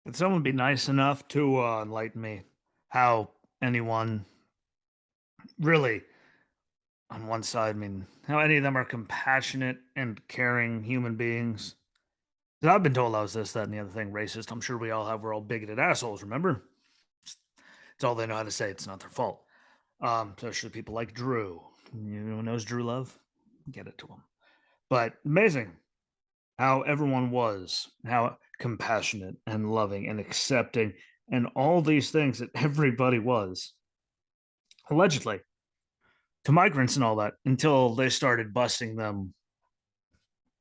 Would someone be nice enough to enlighten me how anyone really on one side, I mean, how any of them are compassionate and caring human beings? 'Cause I've been told I was this, that, and the other thing, racist. I'm sure we all have. We're all bigoted assholes, remember? It's all they know how to say. It's not their fault. Especially people like Drew. You know who knows Drew Love? Get it to him. But amazing how everyone was, how compassionate and loving and accepting and all these things that everybody was, allegedly, to migrants and all that until they started busing them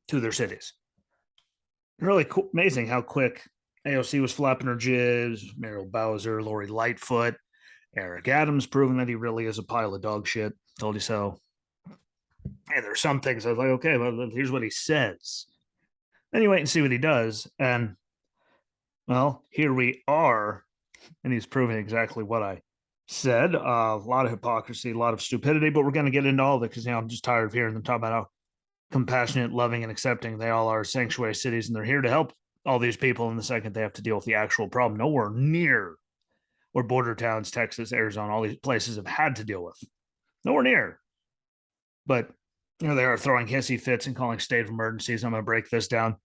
to their cities. Really cool, amazing how quick AOC was flapping her jibs, Meryl Bowser, Lori Lightfoot, Eric Adams proving that he really is a pile of dog shit. Told you so. And there's some things I was like, okay, well, here's what he says. Then you wait and see what he does. And well, here we are. And he's proving exactly what I said. A lot of hypocrisy, a lot of stupidity, but we're going to get into all of it because I'm just tired of hearing them talk about how compassionate, loving, and accepting they all are sanctuary cities, and they're here to help all these people. In the second they have to deal with the actual problem, nowhere near where border towns, Texas, Arizona, all these places have had to deal with. Nowhere near. But they are throwing hissy fits and calling state of emergencies. I'm going to break this down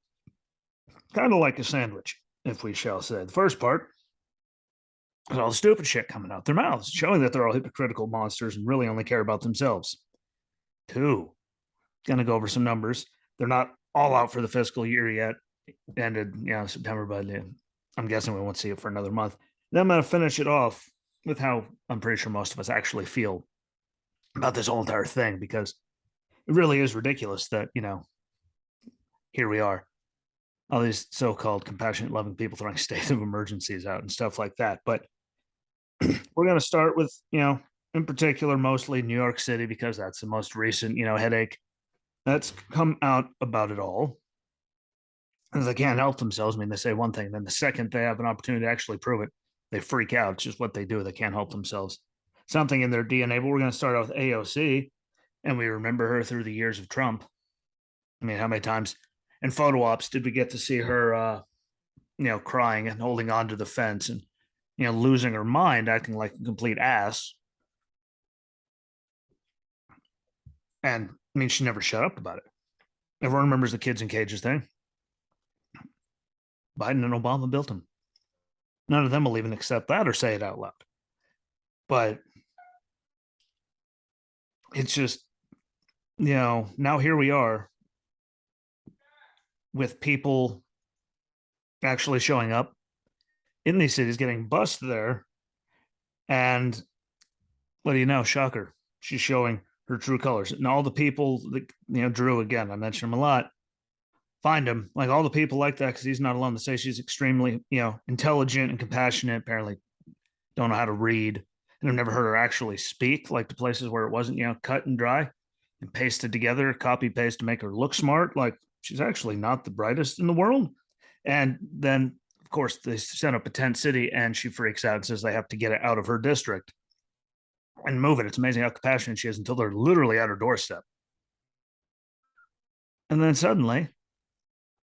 kind of like a sandwich, if we shall say. The first part is all the stupid shit coming out their mouths, showing that they're all hypocritical monsters and really only care about themselves. Two, going to go over some numbers. They're not all out for the fiscal year yet. Ended, September, but I'm guessing we won't see it for another month. Then I'm going to finish it off with how I'm pretty sure most of us actually feel about this whole entire thing, because it really is ridiculous that, here we are, all these so-called compassionate, loving people throwing state of emergencies out and stuff like that. But we're going to start with, in particular, mostly New York City, because that's the most recent, headache that's come out about it all. Because they can't help themselves. I mean, they say one thing, then the second they have an opportunity to actually prove it, they freak out. It's just what they do. They can't help themselves. Something in their DNA. But we're going to start out with AOC, and we remember her through the years of Trump. I mean, how many times in photo ops did we get to see her, crying and holding on to the fence and, losing her mind, acting like a complete ass. And I mean, she never shut up about it. Everyone remembers the kids in cages thing. Biden and Obama built them. None of them will even accept that or say it out loud. But it's just, now here we are with people actually showing up in these cities, getting bused there. And what do you know? Shocker. She's showing her true colors. And all the people that, Drew, again, I mentioned him a lot, find him, like all the people like that, because he's not alone. They say she's extremely, intelligent and compassionate. Apparently, don't know how to read, and I've never heard her actually speak. Like the places where it wasn't, cut and dry and pasted together, copy paste to make her look smart. Like she's actually not the brightest in the world. And then, of course, they set up a tent city, and she freaks out and says they have to get it out of her district and move it. It's amazing how compassionate she is until they're literally at her doorstep. And then suddenly,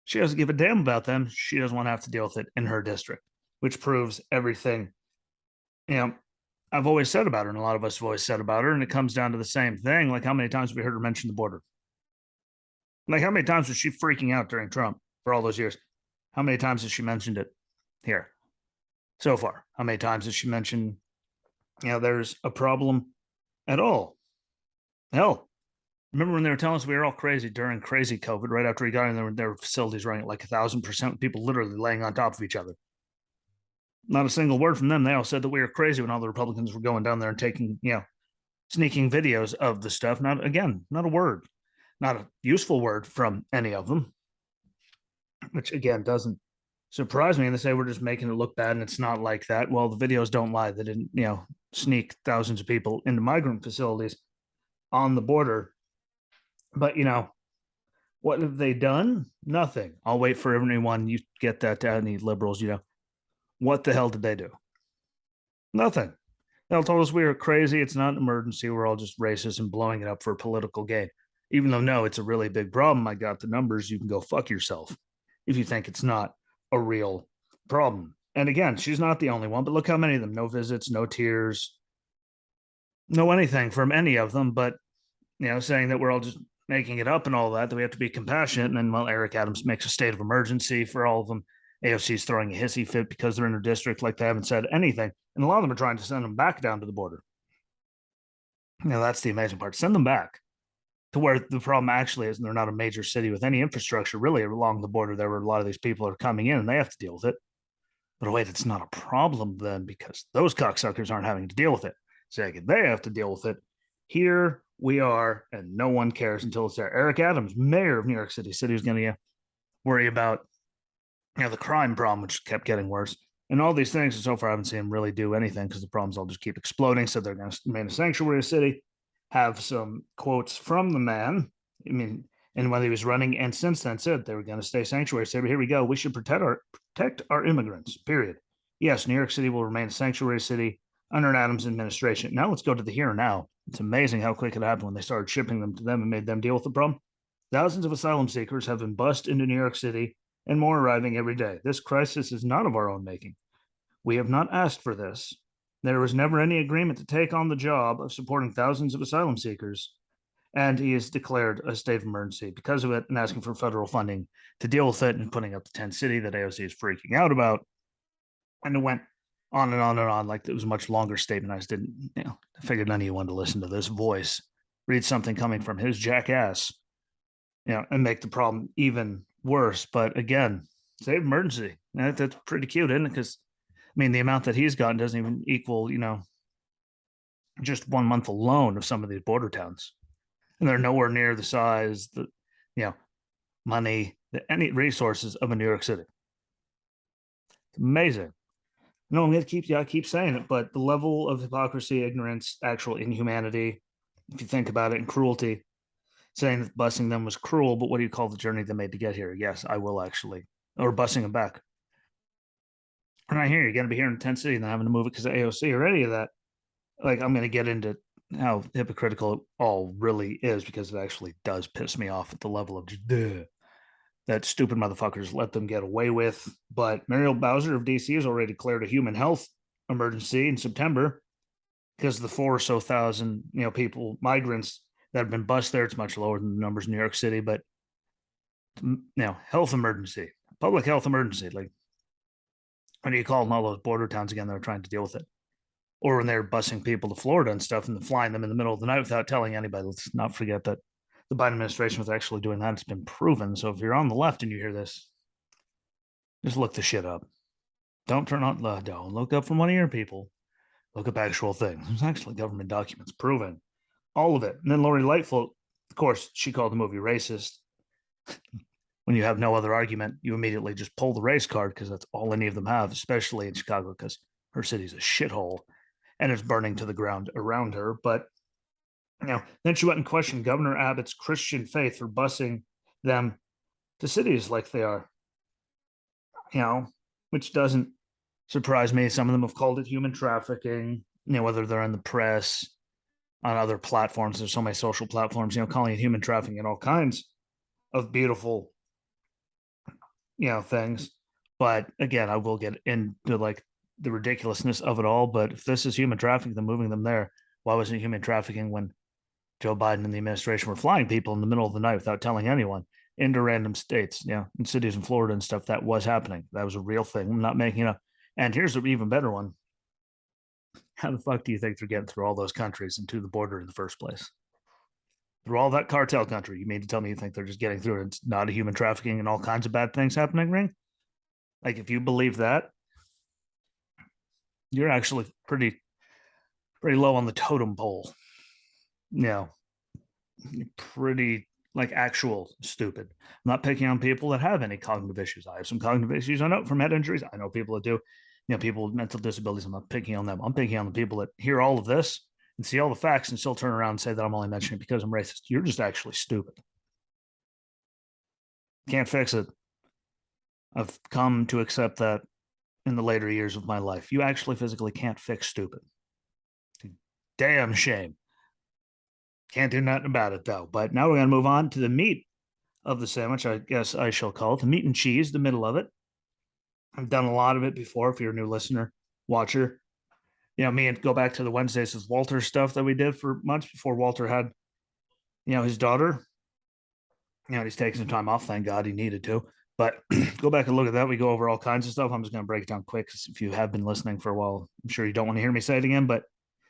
she doesn't give a damn about them. She doesn't want to have to deal with it in her district, which proves everything, I've always said about her, and a lot of us have always said about her. And it comes down to the same thing. Like, how many times have we heard her mention the border? Like, how many times was she freaking out during Trump for all those years? How many times has she mentioned it here so far? How many times has she mentioned, there's a problem at all? Hell, remember when they were telling us we were all crazy during crazy COVID, right after he got in there were facilities running at like 1,000%, people literally laying on top of each other. Not a single word from them. They all said that we were crazy when all the Republicans were going down there and taking, sneaking videos of the stuff. Not a word, not a useful word from any of them, which again doesn't surprise me. And they say we're just making it look bad, and it's not like that. Well, the videos don't lie. They didn't, sneak thousands of people into migrant facilities on the border. But what have they done? Nothing. I'll wait for everyone. You get that to any liberals, what the hell did they do? Nothing. They all told us we were crazy. It's not an emergency. We're all just racist and blowing it up for political gain. Even though, no, it's a really big problem. I got the numbers. You can go fuck yourself if you think it's not a real problem. And again, she's not the only one, but look how many of them, no visits, no tears, no anything from any of them. But, saying that we're all just making it up and all that we have to be compassionate. And then, well, Eric Adams makes a state of emergency for all of them. AOC is throwing a hissy fit because they're in a district like they haven't said anything. And a lot of them are trying to send them back down to the border. That's the amazing part. Send them back to where the problem actually is. And they're not a major city with any infrastructure really along the border there where a lot of these people are coming in and they have to deal with it. But wait, it's not a problem then because those cocksuckers aren't having to deal with it. Second, they have to deal with it. Here we are, and no one cares until it's there. Eric Adams, mayor of New York City, said he was going to worry about the crime problem, which kept getting worse, and all these things. And so far, I haven't seen him really do anything because the problems all just keep exploding. So they're going to remain a sanctuary city. Have some quotes from the man. I mean, and when he was running, and since then said they were going to stay sanctuary city. But here we go. We should protect our immigrants. Period. Yes, New York City will remain a sanctuary city under an Adams administration. Now let's go to the here and now. It's amazing how quick it happened when they started shipping them to them and made them deal with the problem. Thousands of asylum seekers have been bussed into New York City and more arriving every day. This crisis is not of our own making. We have not asked for this. There was never any agreement to take on the job of supporting thousands of asylum seekers. And he has declared a state of emergency because of it and asking for federal funding to deal with it and putting up the tent city that AOC is freaking out about. And it went on and on and on. Like it was a much longer statement. I just didn't, I figured none of you wanted to listen to this voice, read something coming from his jackass, and make the problem even worse. But again, state of emergency. That's pretty cute, isn't it? Because the amount that he's gotten doesn't even equal, just 1 month alone of some of these border towns. And they're nowhere near the size, the money, any resources of a New York City. It's amazing. No, I'm gonna keep saying it, but the level of hypocrisy, ignorance, actual inhumanity, if you think about it, and cruelty, saying that busing them was cruel, but what do you call the journey they made to get here? Yes, I will actually, or busing them back. And I hear you're gonna be here in 10 city and then having to move it because of AOC or any of that. Like I'm gonna get into how hypocritical it all really is because it actually does piss me off at the level of that stupid motherfuckers let them get away with. But Muriel Bowser of DC has already declared a human health emergency in September because the 4 or so thousand people, migrants that have been bused there. It's much lower than the numbers in New York City, but health emergency, public health emergency. Like what do you call them? All those border towns again that are trying to deal with it. Or when they're busing people to Florida and stuff and flying them in the middle of the night without telling anybody. Let's not forget that the Biden administration was actually doing that. It's been proven. So if you're on the left and you hear this, just look the shit up. Don't turn on don't look up from one of your people. Look up actual things. There's actually government documents proving all of it. And then Lori Lightfoot, of course, she called the movie racist. When you have no other argument, you immediately just pull the race card because that's all any of them have, especially in Chicago, because her city's a shithole and it's burning to the ground around her. But then she went and questioned Governor Abbott's Christian faith for busing them to cities like they are. Which doesn't surprise me. Some of them have called it human trafficking. Whether they're in the press, on other platforms. There's so many social platforms. Calling it human trafficking and all kinds of beautiful, things. But again, I will get into like the ridiculousness of it all. But if this is human trafficking, then moving them there, why wasn't human trafficking when Joe Biden and the administration were flying people in the middle of the night without telling anyone into random states, in cities in Florida and stuff? That was happening. That was a real thing. I'm not making it up. And here's an even better one. How the fuck do you think they're getting through all those countries and to the border in the first place? Through all that cartel country, you mean to tell me you think they're just getting through it? It's not a human trafficking and all kinds of bad things happening, Ring? Like, if you believe that, you're actually pretty low on the totem pole. Pretty like actual stupid. I'm not picking on people that have any cognitive issues. I have some cognitive issues. I know from head injuries. I know people that do. People with mental disabilities. I'm not picking on them. I'm picking on the people that hear all of this and see all the facts and still turn around and say that I'm only mentioning it because I'm racist. You're just actually stupid. Can't fix it. I've come to accept that in the later years of my life. You actually physically can't fix stupid. Damn shame. Can't do nothing about it though. But now we're going to move on to the meat of the sandwich. I guess I shall call it the meat and cheese, the middle of it. I've done a lot of it before. If you're a new listener, watcher, me and go back to the Wednesdays with Walter stuff that we did for months before Walter had, his daughter. He's taking some time off. Thank God he needed to. But go back and look at that. We go over all kinds of stuff. I'm just going to break it down quick because if you have been listening for a while, I'm sure you don't want to hear me say it again. But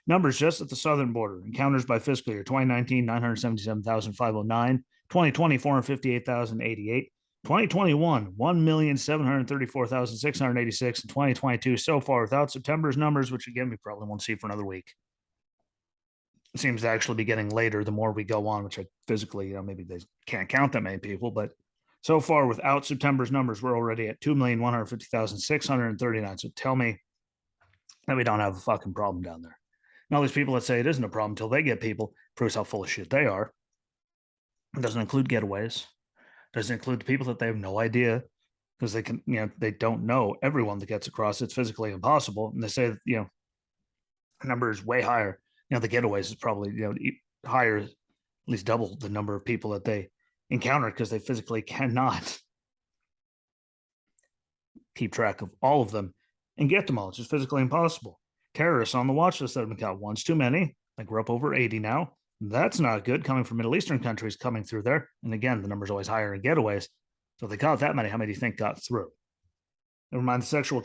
numbers just at the southern border, encounters by fiscal year 2019, 977,509, 2020, 458,088, 2021, 1,734,686, and 2022 so far without September's numbers, which again, we probably won't see for another week. It seems to actually be getting later the more we go on, which I physically, maybe they can't count that many people, but so far without September's numbers, we're already at 2,150,639. So tell me that we don't have a fucking problem down there. And all these people that say it isn't a problem until they get people proves how full of shit they are. It doesn't include getaways. It doesn't include the people that they have no idea because they can, they don't know everyone that gets across. It's physically impossible. And they say, the number is way higher. The getaways is probably, higher, at least double the number of people that they encounter because they physically cannot keep track of all of them and get them all. It's just physically impossible. Terrorists on the watch list that have been caught, one's too many. Like we're up over 80 now. That's not good coming from Middle Eastern countries coming through there. And again, the number's always higher in getaways. So if they caught that many, how many do you think got through? Never mind the sexual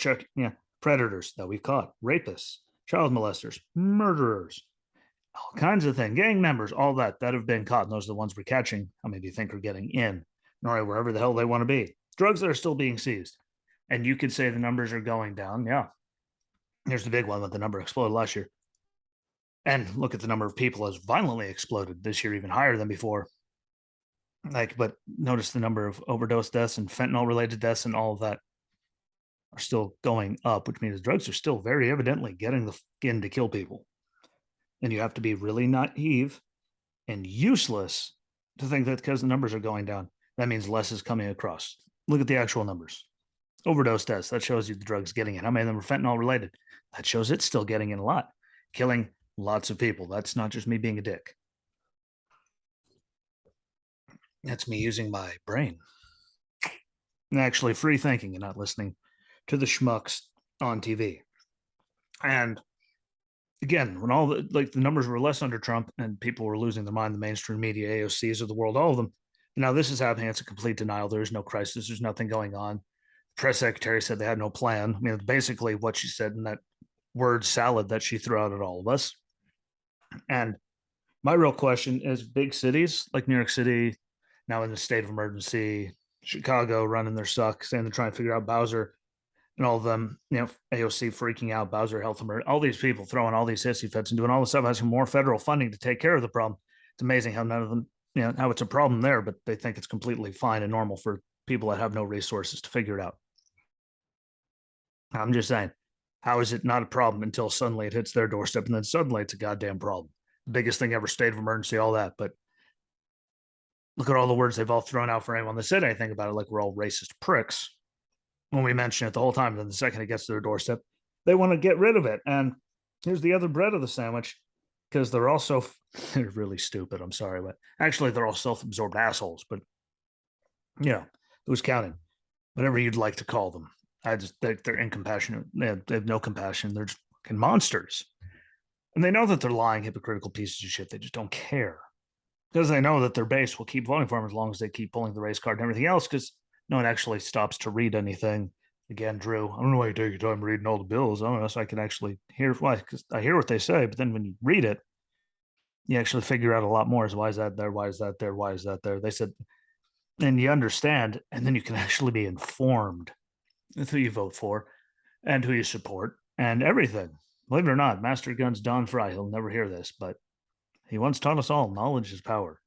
predators that we've caught, rapists, child molesters, murderers, all kinds of things, gang members, all that have been caught. And those are the ones we're catching. How many do you think are getting in? Or wherever the hell they want to be? Drugs that are still being seized. And you could say the numbers are going down. Yeah. Here's the big one that the number exploded last year. And look at the number of people has violently exploded this year, even higher than before. But notice the number of overdose deaths and fentanyl related deaths and all of that are still going up, which means drugs are still very evidently getting the skin to kill people. And you have to be really naive and useless to think that because the numbers are going down, that means less is coming across. Look at the actual numbers. Overdose deaths, that shows you the drugs getting in. How many of them are fentanyl related? That shows it's still getting in a lot, killing lots of people. That's not just me being a dick. That's me using my brain and actually free thinking and not listening to the schmucks on TV. And again, when all the numbers were less under Trump and people were losing their mind, the mainstream media, AOCs of the world, all of them. Now this is happening. It's a complete denial. There is no crisis. There's nothing going on. The press secretary said they had no plan. I mean, basically what she said in that word salad that she threw out at all of us. And my real question is big cities like New York City, now in the state of emergency, Chicago running their suck, saying they're trying to figure out Bowser and all of them, AOC freaking out, Bowser health emergency, all these people throwing all these hissy fits and doing all this stuff, asking more federal funding to take care of the problem. It's amazing how none of them, how it's a problem there, but they think it's completely fine and normal for people that have no resources to figure it out. I'm just saying, how is it not a problem until suddenly it hits their doorstep and then suddenly it's a goddamn problem? The biggest thing ever, state of emergency, all that. But look at all the words they've all thrown out for anyone that said anything about it, like we're all racist pricks when we mention it the whole time. Then the second it gets to their doorstep, they want to get rid of it. And here's the other bread of the sandwich, because they're also they're really stupid. I'm sorry, but actually they're all self-absorbed assholes. But who's counting? Whatever you'd like to call them. I just think they're incompassionate. They have no compassion. They're just fucking monsters. And they know that they're lying, hypocritical pieces of shit. They just don't care. Because they know that their base will keep voting for them as long as they keep pulling the race card and everything else, because no one actually stops to read anything. Again, Drew, I don't know why you take your time reading all the bills. I don't know, so I can actually hear why, because I hear what they say, but then when you read it, you actually figure out a lot more. Is why is that there? Why is that there? Why is that there? They said, and you understand, and then you can actually be informed with who you vote for and who you support and everything. Believe it or not, Master Guns Don Fry, he'll never hear this, but he once taught us all knowledge is power.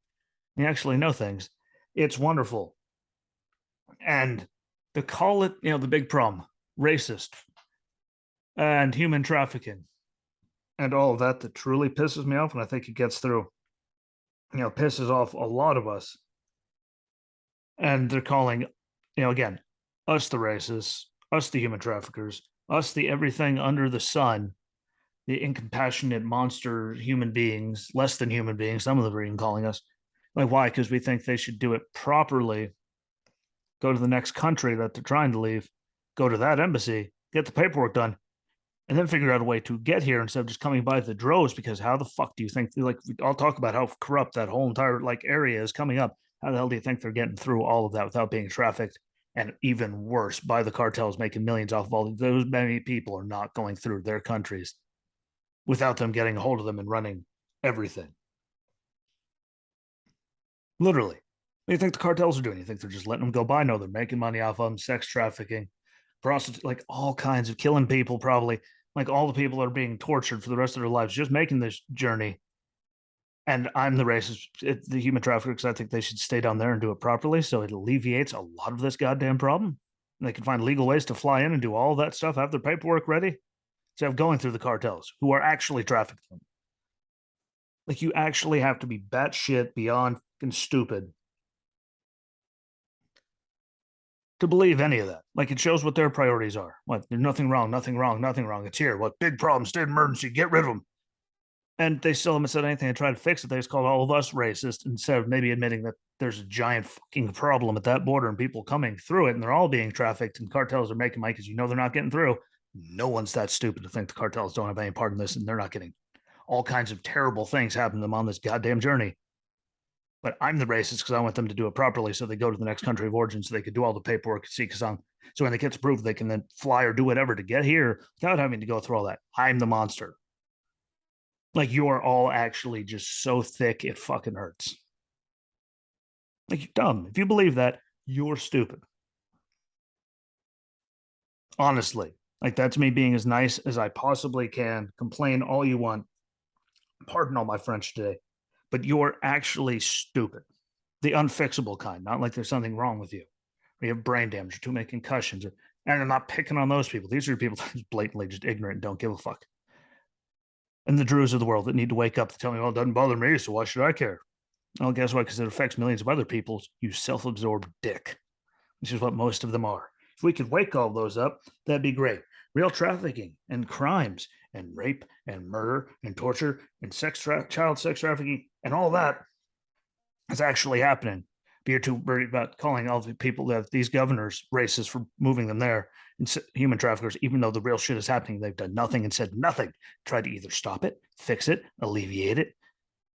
You actually know things. It's wonderful. And to call it, the big problem, racist and human trafficking and all of that truly pisses me off. And I think it gets through, pisses off a lot of us. And they're calling, again, us the racists, us the human traffickers, us the everything under the sun, the incompassionate monster human beings, less than human beings. Some of them are even calling us. Like, why? Because we think they should do it properly, go to the next country that they're trying to leave, go to that embassy, get the paperwork done, and then figure out a way to get here instead of just coming by the droves. Because how the fuck do you think, like, I'll talk about how corrupt that whole entire like area is coming up. How the hell do you think they're getting through all of that without being trafficked? And even worse, by the cartels making millions off of all those many people are not going through their countries without them getting a hold of them and running everything. Literally. What do you think the cartels are doing? You think they're just letting them go by? No, they're making money off of them, sex trafficking, prostitute, like all kinds of killing people, probably. Like all the people that are being tortured for the rest of their lives, just making this journey. And I'm the racist, the human trafficker, because I think they should stay down there and do it properly. So it alleviates a lot of this goddamn problem. And they can find legal ways to fly in and do all that stuff, have their paperwork ready, instead of going through the cartels who are actually trafficking them. Like you actually have to be batshit beyond and stupid to believe any of that. Like it shows what their priorities are. What, there's nothing wrong, nothing wrong, nothing wrong. It's here. What, big problem, state emergency, get rid of them. And they still haven't said anything to try to fix it. They just called all of us racist instead of maybe admitting that there's a giant fucking problem at that border and people coming through it and they're all being trafficked and cartels are making money because you know they're not getting through. No one's that stupid to think the cartels don't have any part in this and they're not getting all kinds of terrible things happen to them on this goddamn journey. But I'm the racist because I want them to do it properly so they go to the next country of origin so they could do all the paperwork, see, because I'm so when it gets approved, they can then fly or do whatever to get here without having to go through all that. I'm the monster. Like you are all actually just so thick it fucking hurts. Like you're dumb. If you believe that, you're stupid. Honestly. Like that's me being as nice as I possibly can. Complain all you want. Pardon all my French today. But you're actually stupid. The unfixable kind, not like there's something wrong with you. Or you have brain damage or too many concussions. And I'm not picking on those people. These are people that are blatantly just ignorant and don't give a fuck. And the Drews of the world that need to wake up to tell me, well, it doesn't bother me, so why should I care? Well, guess what? Because it affects millions of other people, you self absorbed dick, which is what most of them are. If we could wake all those up, that'd be great. Real trafficking and crimes and rape and murder and torture and child sex trafficking and all that is actually happening. But you're too worried about calling all the people that these governors racist for moving them there and human traffickers, even though the real shit is happening. They've done nothing and said nothing. Tried to either stop it, fix it, alleviate it,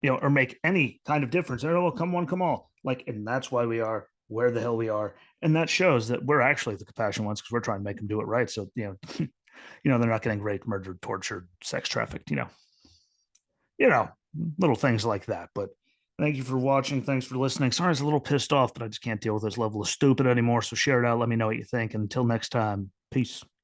or make any kind of difference. Oh, well, come one, come all. Like, and that's why we are where the hell we are. And that shows that we're actually the compassionate ones because we're trying to make them do it right. So, they're not getting raped, murdered, tortured, sex trafficked, little things like that. But thank you for watching. Thanks for listening. Sorry, I was a little pissed off, but I just can't deal with this level of stupid anymore. So share it out. Let me know what you think. And until next time, peace.